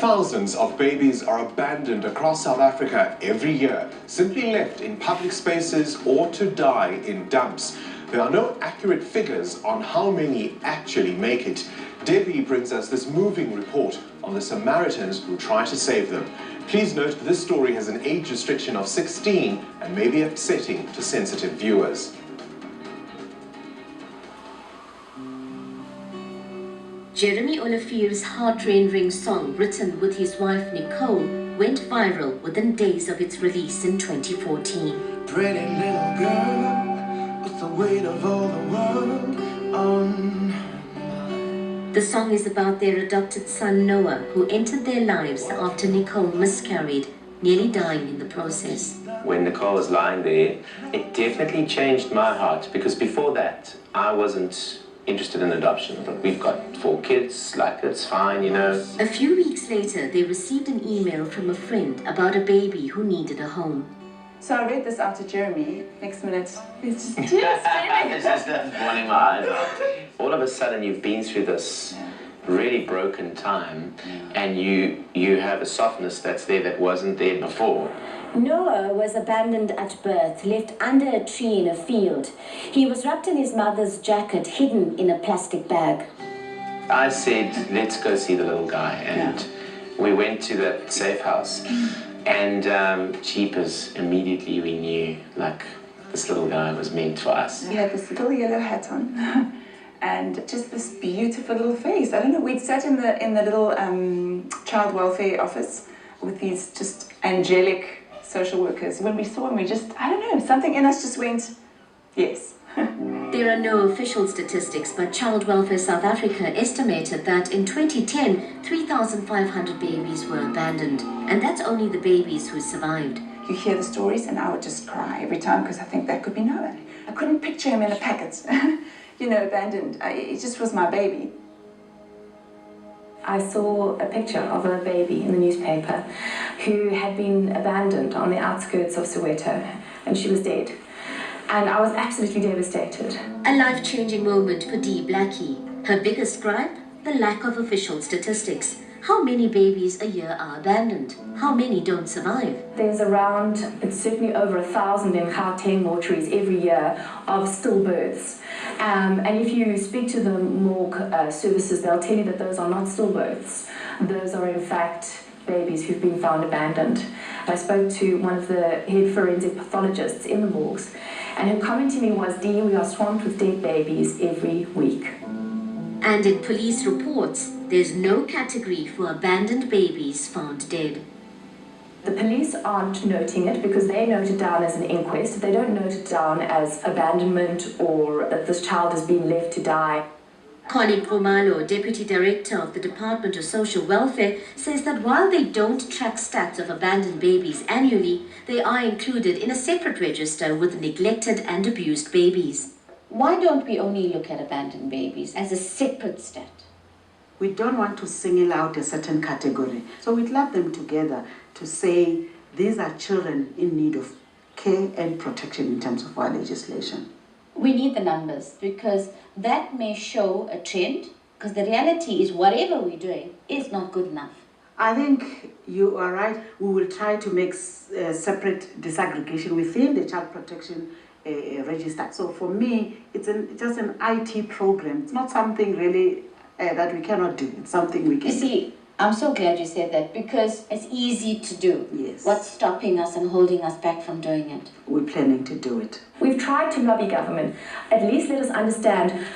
Thousands of babies are abandoned across South Africa every year, simply left in public spaces or to die in dumps. There are no accurate figures on how many actually make it. Debbie brings us this moving report on the Samaritans who try to save them. Please note this story has an age restriction of 16 and may be upsetting to sensitive viewers. Jeremy Olafier's heart-rending song, written with his wife Nicole, went viral within days of its release in 2014. Pretty little girl with the weight of all the world on. The song is about their adopted son Noah, who entered their lives after Nicole miscarried, nearly dying in the process. When Nicole was lying there, it definitely changed my heart, because before that, I wasn't interested in adoption. But we've got 4 kids, like, it's fine, you know. A few weeks later, they received an email from a friend about a baby who needed a home. So I read this out to Jeremy. Next minute, he's just tears streaming. It's just boiling my eyes out. All of a sudden, you've been through this really broken time, and you have a softness that's there that wasn't there before. Noah was abandoned at birth, left under a tree in a field. He was wrapped in his mother's jacket, hidden in a plastic bag. I said, let's go see the little guy, and we went to that safe house, and jeepers, immediately we knew, like, this little guy was meant for us. He had this little yellow hat on, and just this beautiful little face. I don't know, we'd sat in the little child welfare office with these just angelic social workers. When we saw him, we just, I don't know, something in us just went, yes. There are no official statistics, but Child Welfare South Africa estimated that in 2010, 3,500 babies were abandoned. And that's only the babies who survived. You hear the stories and I would just cry every time, because I think that could be Noah. I couldn't picture him in a packet, you know, abandoned. It just was my baby. I saw a picture of a baby in the newspaper who had been abandoned on the outskirts of Soweto, and she was dead. And I was absolutely devastated. A life-changing moment for Dee Blackie. Her biggest gripe? The lack of official statistics. How many babies a year are abandoned? How many don't survive? There's around, it's certainly over 1,000 in Gauteng mortuaries every year of stillbirths. And if you speak to the morgue services, they'll tell you that those are not stillbirths. Those are in fact babies who've been found abandoned. I spoke to one of the head forensic pathologists in the morgues, and her comment to me was, Dee, we are swamped with dead babies every week. And in police reports, there's no category for abandoned babies found dead. The police aren't noting it because they note it down as an inquest. They don't note it down as abandonment or that this child has been left to die. Connie Krumalo, Deputy Director of the Department of Social Welfare, says that while they don't track stats of abandoned babies annually, they are included in a separate register with neglected and abused babies. Why don't we only look at abandoned babies as a separate stat? We don't want to single out a certain category. So we club them together to say these are children in need of care and protection in terms of our legislation. We need the numbers because that may show a trend, because the reality is whatever we're doing is not good enough. I think you are right. We will try to make separate disaggregation within the child protection register. So for me, it's just an IT program. It's not something really that we cannot do. It's something we can do. You see, I'm so glad you said that because it's easy to do. Yes. What's stopping us and holding us back from doing it? We're planning to do it. We've tried to lobby government. At least let us understand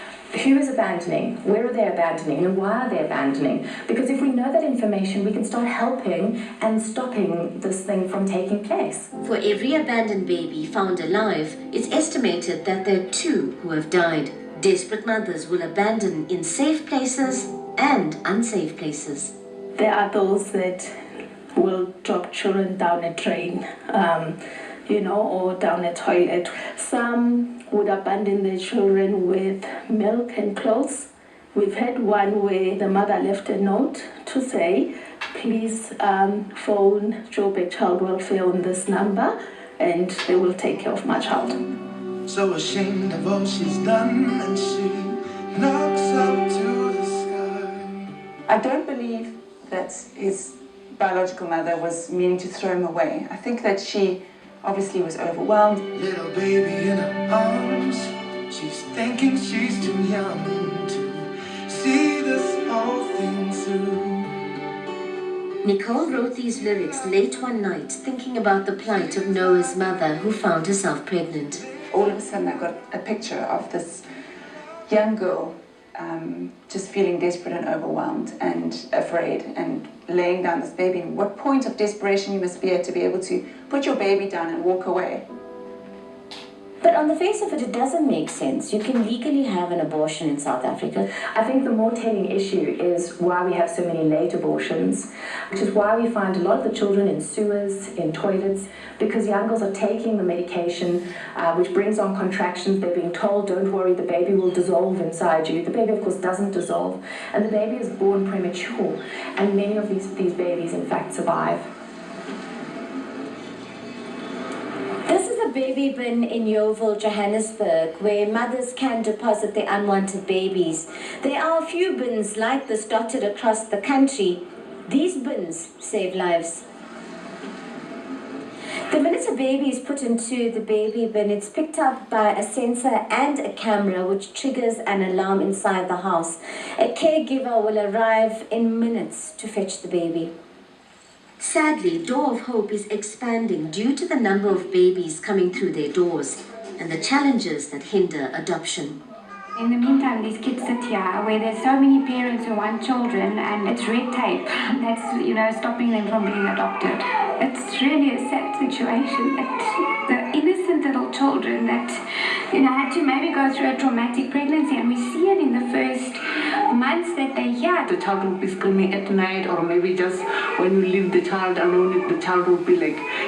who is abandoning, where are they abandoning, and why are they abandoning? Because if we know that information, we can start helping and stopping this thing from taking place. For every abandoned baby found alive, it's estimated that there are 2 who have died. Desperate mothers will abandon in safe places and unsafe places. There are those that will drop children down a drain, or down a toilet. Some would abandon their children with milk and clothes. We've had one where the mother left a note to say, please phone Joburg Child Welfare on this number and they will take care of my child. So ashamed of all she's done, and she looks up to the sky. I don't believe that his biological mother was meaning to throw him away. I think that she obviously was overwhelmed. Little baby in her arms, she's thinking she's too young to see the small things through. Nicole wrote these lyrics late one night, thinking about the plight of Noah's mother, who found herself pregnant. All of a sudden I got a picture of this young girl just feeling desperate and overwhelmed and afraid and laying down this baby. And what point of desperation you must be at to be able to put your baby down and walk away. But on the face of it, it doesn't make sense. You can legally have an abortion in South Africa. I think the more telling issue is why we have so many late abortions, which is why we find a lot of the children in sewers, in toilets, because young girls are taking the medication, which brings on contractions. They're being told, don't worry, the baby will dissolve inside you. The baby, of course, doesn't dissolve, and the baby is born premature, and many of these babies, in fact, survive. This is a baby bin in Yeovil, Johannesburg, where mothers can deposit their unwanted babies. There are a few bins like this dotted across the country. These bins save lives. The minute a baby is put into the baby bin, it's picked up by a sensor and a camera, which triggers an alarm inside the house. A caregiver will arrive in minutes to fetch the baby. Sadly, Door of Hope is expanding due to the number of babies coming through their doors and the challenges that hinder adoption. In the meantime, these kids sit here where there's so many parents who want children, and it's red tape that's, stopping them from being adopted. It's really a sad situation that the innocent little children that, had to maybe go through a traumatic pregnancy, and we see it in the first months that they're here. The child will be screaming at night, or maybe just when you leave the child alone, the child will be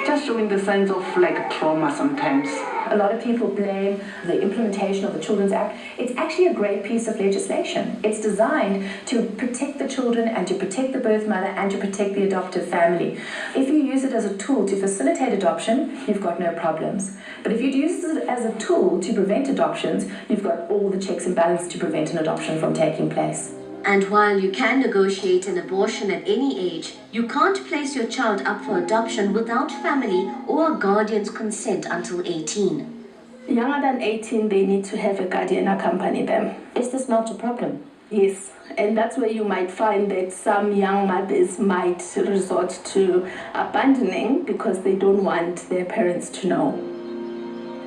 just showing the signs of trauma sometimes. A lot of people blame the implementation of the Children's Act. It's actually a great piece of legislation. It's designed to protect the children and to protect the birth mother and to protect the adoptive family. If you use it as a tool to facilitate adoption, you've got no problems. But if you use it as a tool to prevent adoptions, you've got all the checks and balances to prevent an adoption from taking place. And while you can negotiate an abortion at any age, you can't place your child up for adoption without family or a guardian's consent until 18. Younger than 18, they need to have a guardian accompany them. Is this not a problem? Yes, and that's where you might find that some young mothers might resort to abandoning because they don't want their parents to know.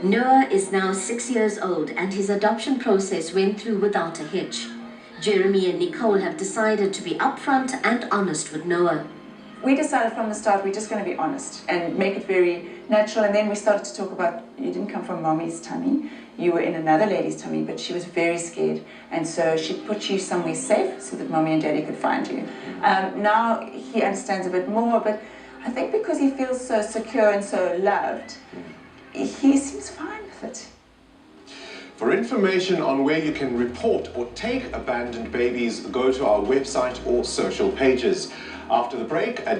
Noah is now 6 years old, and his adoption process went through without a hitch. Jeremy and Nicole have decided to be upfront and honest with Noah. We decided from the start we're just going to be honest and make it very natural, and then we started to talk about, you didn't come from mommy's tummy, you were in another lady's tummy, but she was very scared, and so she put you somewhere safe so that mommy and daddy could find you. Now he understands a bit more, but I think because he feels so secure and so loved, he seems fine with it. For information on where you can report or take abandoned babies, go to our website or social pages. After the break, a